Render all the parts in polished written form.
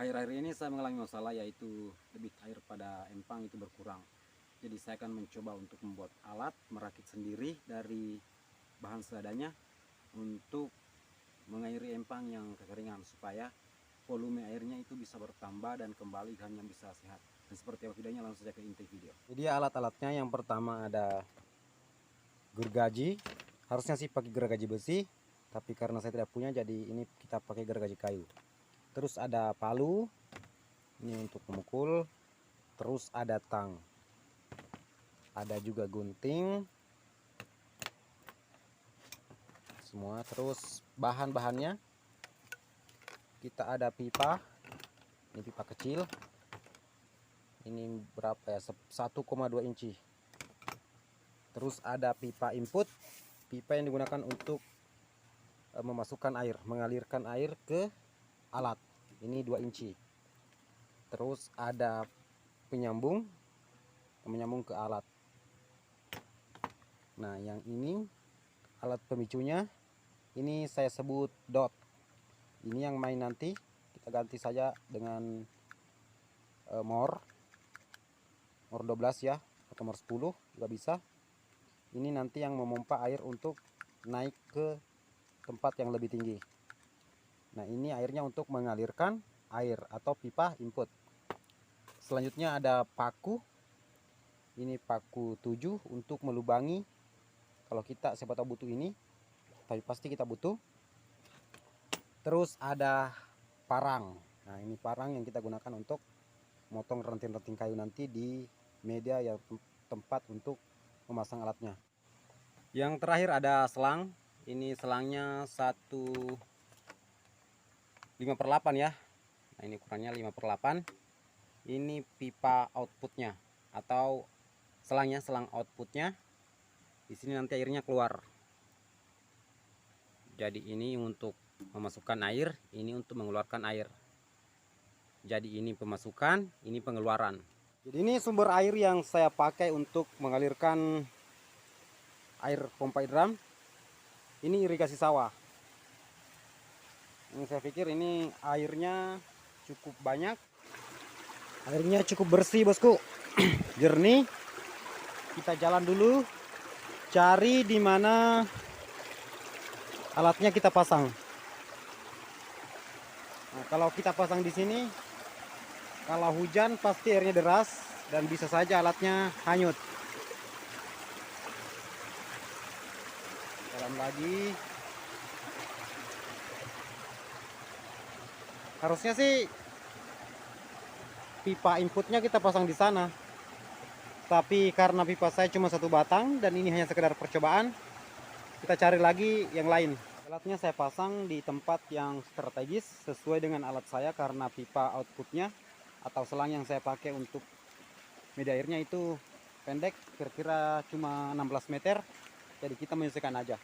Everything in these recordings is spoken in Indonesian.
Akhir-akhir ini saya mengalami masalah, yaitu debit air pada empang itu berkurang. Jadi saya akan mencoba untuk membuat alat merakit sendiri dari bahan seadanya untuk mengairi empang yang kekeringan, supaya volume airnya itu bisa bertambah dan kembali ikannya bisa sehat. Dan seperti apa videonya, langsung saja ke inti video. Jadi alat-alatnya yang pertama ada gergaji. Harusnya sih pakai gergaji besi, tapi karena saya tidak punya, jadi ini kita pakai gergaji kayu. Terus ada palu, ini untuk memukul. Terus ada tang, ada juga gunting semua. Terus bahan-bahannya kita ada pipa, ini pipa kecil, ini berapa ya, 1,2 inci. Terus ada pipa input, pipa yang digunakan untuk memasukkan air, mengalirkan air ke alat, ini 2 inci. Terus ada penyambung menyambung ke alat. Nah, yang ini alat pemicunya, ini saya sebut dot. Ini yang main nanti kita ganti saja dengan mor 12 ya, atau mor 10 juga bisa. Ini nanti yang memompa air untuk naik ke tempat yang lebih tinggi. Nah, ini airnya untuk mengalirkan air atau pipa input. Selanjutnya ada paku. Ini paku 7 untuk melubangi. Kalau kita siapa tahu butuh ini, tapi pasti kita butuh. Terus ada parang. Nah, ini parang yang kita gunakan untuk motong ranting-ranting kayu nanti di media yang tempat untuk memasang alatnya. Yang terakhir ada selang. Ini selangnya 1/5/8 ya. Nah, ini ukurannya 5/8. Ini pipa outputnya atau selangnya, selang outputnya. Di sini nanti airnya keluar. Jadi ini untuk memasukkan air, ini untuk mengeluarkan air. Jadi ini pemasukan, ini pengeluaran. Jadi ini sumber air yang saya pakai untuk mengalirkan air pompa drum. Ini irigasi sawah. Ini saya pikir ini airnya cukup banyak. Airnya cukup bersih, bosku. Jernih. Kita jalan dulu, cari di mana alatnya kita pasang. Nah, kalau kita pasang di sini, kalau hujan pasti airnya deras dan bisa saja alatnya hanyut. Jalan lagi. Harusnya sih pipa inputnya kita pasang di sana. Tapi karena pipa saya cuma 1 batang dan ini hanya sekedar percobaan, kita cari lagi yang lain. Alatnya saya pasang di tempat yang strategis sesuai dengan alat saya, karena pipa outputnya atau selang yang saya pakai untuk media airnya itu pendek, kira-kira cuma 16 meter. Jadi kita menyesuaikan aja.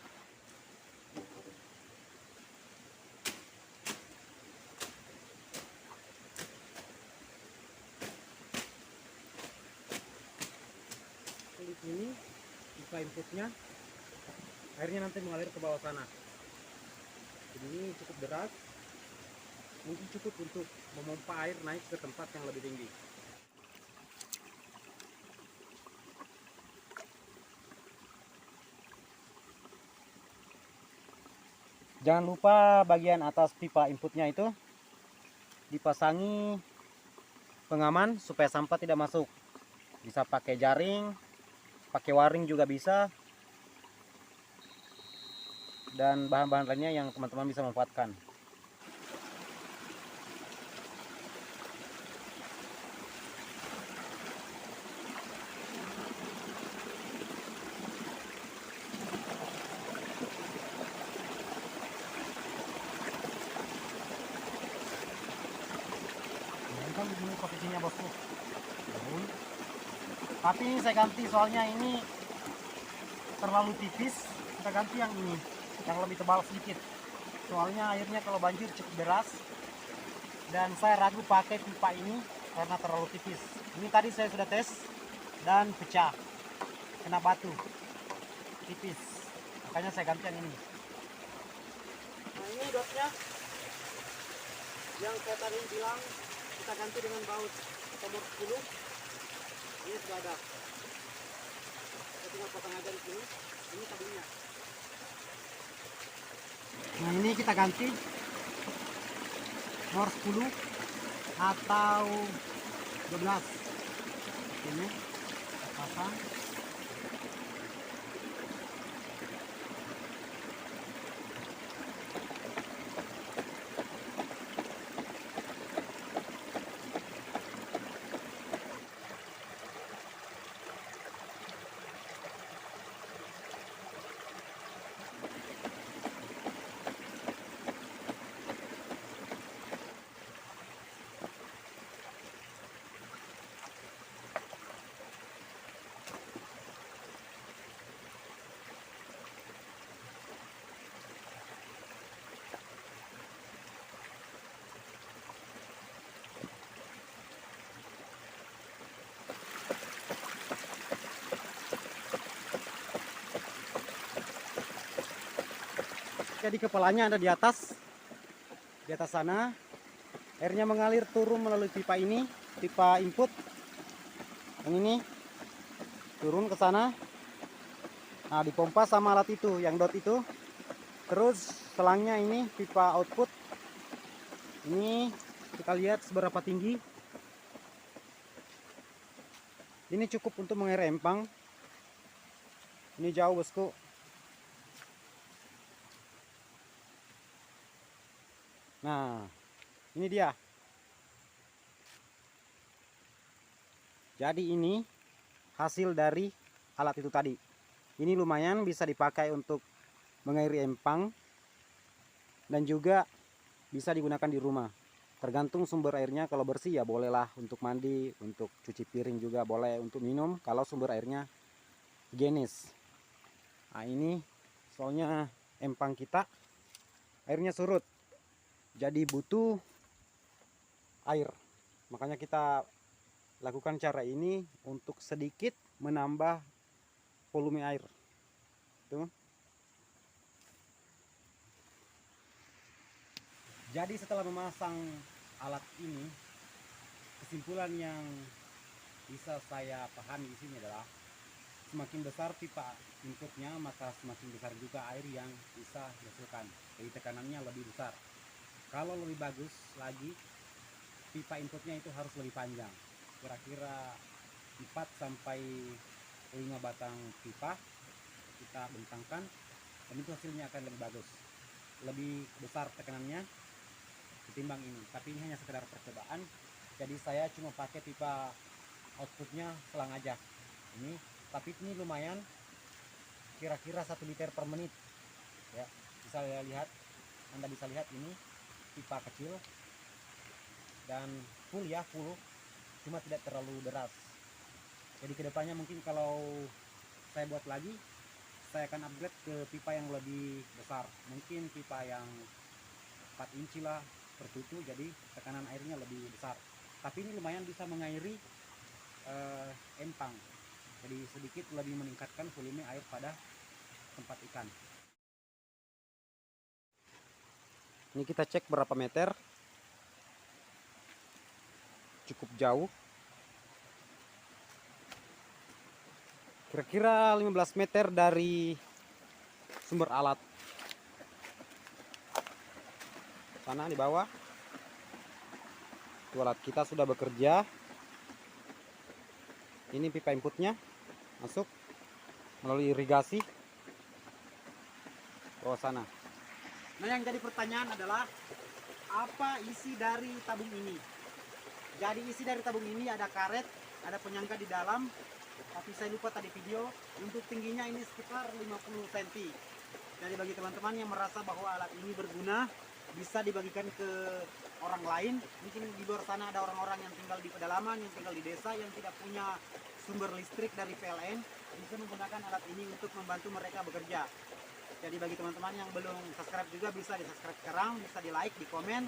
Di sini pipa inputnya, airnya nanti mengalir ke bawah sana. Jadi ini cukup deras, mungkin cukup untuk memompa air naik ke tempat yang lebih tinggi. Jangan lupa bagian atas pipa inputnya itu dipasangi pengaman supaya sampah tidak masuk. Bisa pakai jaring, pakai waring juga bisa, dan bahan-bahan lainnya yang teman-teman bisa manfaatkan. Kan begini posisinya, bosku. Tapi ini saya ganti, soalnya ini terlalu tipis. Kita ganti yang ini, yang lebih tebal sedikit. Soalnya airnya kalau banjir cukup deras, dan saya ragu pakai pipa ini karena terlalu tipis. Ini tadi saya sudah tes dan pecah, kena batu, tipis. Makanya saya ganti yang ini. Nah, ini dotnya. Yang saya tadi bilang kita ganti dengan baut nomor 10. Ini sudah ada. Kita tinggal potong aja di sini. Ini tabungnya. Nah ini kita ganti nomor 10 atau 12. Ini pasang. Jadi kepalanya ada di atas sana. Airnya mengalir turun melalui pipa ini, pipa input. Yang ini turun ke sana. Nah, dipompa sama alat itu, yang dot itu. Terus selangnya ini pipa output. Ini kita lihat seberapa tinggi. Ini cukup untuk mengairi empang. Ini jauh, bosku. Nah, ini dia. Jadi ini hasil dari alat itu tadi. Ini lumayan bisa dipakai untuk mengairi empang dan juga bisa digunakan di rumah. Tergantung sumber airnya, kalau bersih ya bolehlah untuk mandi, untuk cuci piring juga boleh, untuk minum kalau sumber airnya higienis. Nah, ini soalnya empang kita airnya surut. Jadi butuh air. Makanya kita lakukan cara ini untuk sedikit menambah volume air. Tuh. Jadi setelah memasang alat ini, kesimpulan yang bisa saya pahami di sini adalah semakin besar pipa inputnya, maka semakin besar juga air yang bisa dihasilkan. Jadi tekanannya lebih besar. Kalau lebih bagus lagi, pipa inputnya itu harus lebih panjang. Kira-kira 4 sampai 5 batang pipa kita bentangkan, dan itu hasilnya akan lebih bagus. Lebih besar tekanannya ketimbang ini. Tapi ini hanya sekedar percobaan. Jadi saya cuma pakai pipa outputnya selang aja. Ini, tapi ini lumayan, kira-kira 1 liter per menit. Ya, bisa lihat, Anda bisa lihat ini pipa kecil dan full ya, full, cuma tidak terlalu deras. Jadi kedepannya mungkin kalau saya buat lagi, saya akan upgrade ke pipa yang lebih besar, mungkin pipa yang 4 inci lah per tutu, jadi tekanan airnya lebih besar. Tapi ini lumayan bisa mengairi empang, jadi sedikit lebih meningkatkan volume air pada tempat ikan. Ini kita cek berapa meter. Cukup jauh. Kira-kira 15 meter dari sumber alat. Sana di bawah. Itu alat kita sudah bekerja. Ini pipa inputnya masuk melalui irigasi bawah sana. Nah, yang jadi pertanyaan adalah apa isi dari tabung ini? Jadi isi dari tabung ini ada karet, ada penyangga di dalam, tapi saya lupa tadi video. Untuk tingginya ini sekitar 50 cm. Jadi bagi teman-teman yang merasa bahwa alat ini berguna, bisa dibagikan ke orang lain. Mungkin di luar sana ada orang-orang yang tinggal di pedalaman, yang tinggal di desa, yang tidak punya sumber listrik dari PLN, bisa menggunakan alat ini untuk membantu mereka bekerja. Jadi bagi teman-teman yang belum subscribe juga bisa di subscribe sekarang, bisa di like, di komen,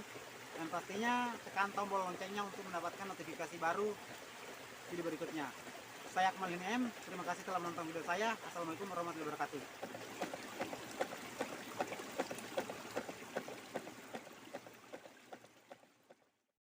dan pastinya tekan tombol loncengnya untuk mendapatkan notifikasi baru video berikutnya. Saya Akmal M. Terima kasih telah menonton video saya. Assalamualaikum warahmatullahi wabarakatuh.